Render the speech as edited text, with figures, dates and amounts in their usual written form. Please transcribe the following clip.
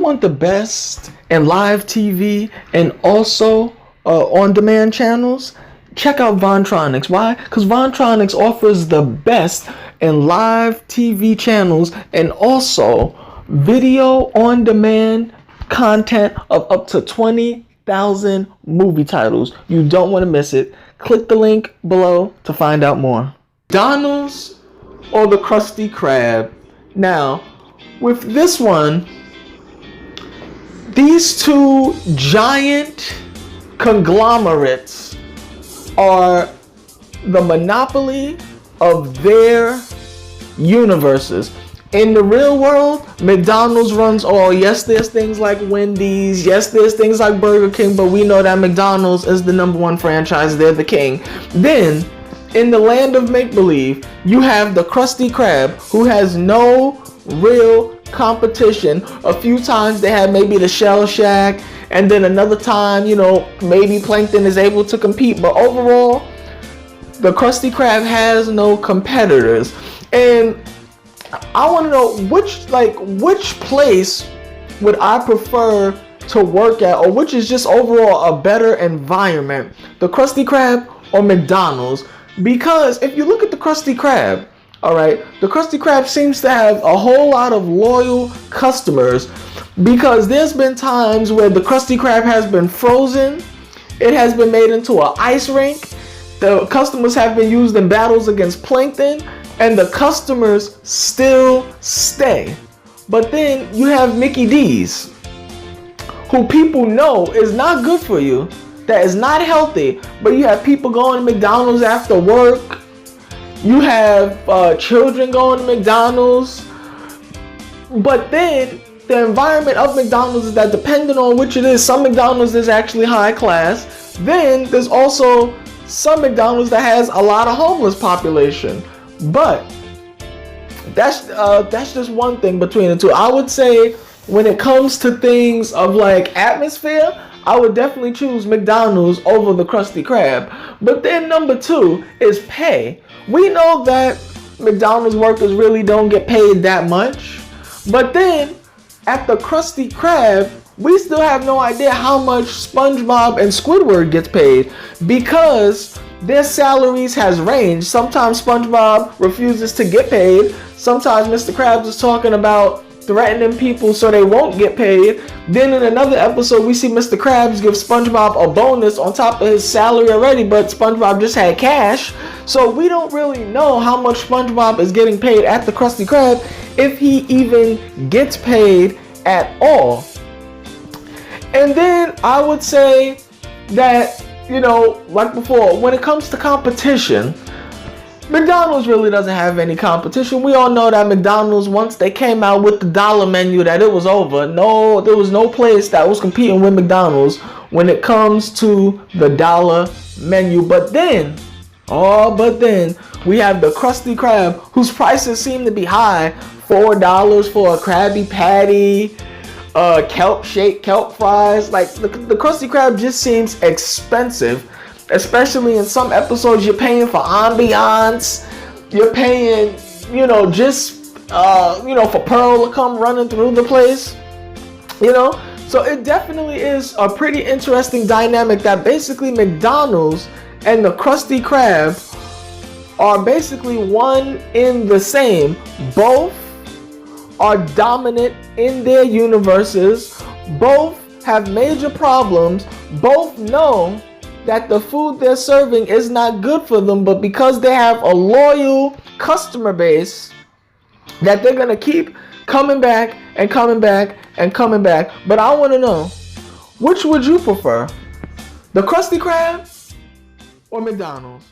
want the best in live TV and also on-demand channels, check out Vontronics. Why? Because Vontronics offers the best in live TV channels and also video on-demand content of up to 20,000 movie titles. You don't want to miss it. Click the link below to find out more. McDonald's or the Krusty Krab? Now, with this one, these two giant conglomerates are the monopoly of their universes. In the real world, McDonald's runs all. Yes, there's things like Wendy's. Yes, there's things like Burger King, but we know that McDonald's is the #1 franchise. They're the king. Then, in the land of make-believe, you have the Krusty Krab, who has no real competition. A few times they had maybe the Shell Shack, and then another time, maybe Plankton is able to compete. But overall, the Krusty Krab has no competitors. And I want to know which place would I prefer to work at, or which is just overall a better environment, the Krusty Krab or McDonald's? Because if you look at the Krusty Krab, all right, the Krusty Krab seems to have a whole lot of loyal customers, because there's been times where the Krusty Krab has been frozen, it has been made into an ice rink, the customers have been used in battles against Plankton, and the customers still stay. But then you have Mickey D's, who people know is not good for you, that is not healthy, but you have people going to McDonald's after work. You have children going to McDonald's. But then the environment of McDonald's is that, depending on which it is, some McDonald's is actually high class. Then there's also some McDonald's that has a lot of homeless population. But that's just one thing between the two. I would say when it comes to things of like atmosphere, I would definitely choose McDonald's over the Krusty Krab. But then number 2 is pay. We know that McDonald's workers really don't get paid that much. But then at the Krusty Krab, we still have no idea how much SpongeBob and Squidward gets paid, because their salaries has ranged. Sometimes SpongeBob refuses to get paid. Sometimes Mr. Krabs is talking about threatening people so they won't get paid. Then in another episode, we see Mr. Krabs give SpongeBob a bonus on top of his salary already, but SpongeBob just had cash. So we don't really know how much SpongeBob is getting paid at the Krusty Krab, if he even gets paid at all. And then I would say that, like before, when it comes to competition, McDonald's really doesn't have any competition. We all know that McDonald's, once they came out with the dollar menu, that it was over. No, there was no place that was competing with McDonald's when it comes to the dollar menu. But then we have the Krusty Krab, whose prices seem to be high. $4 for a Krabby Patty, kelp shake, kelp fries. Like the Krusty Krab just seems expensive. Especially in some episodes, you're paying for ambiance. You're paying, for Pearl to come running through the place. So it definitely is a pretty interesting dynamic that basically McDonald's and the Krusty Krab are basically one in the same. Both are dominant in their universes. Both have major problems. Both know that the food they're serving is not good for them, but because they have a loyal customer base, that they're gonna keep coming back and coming back and coming back. But I want to know, which would you prefer, the Krusty Krab or McDonald's?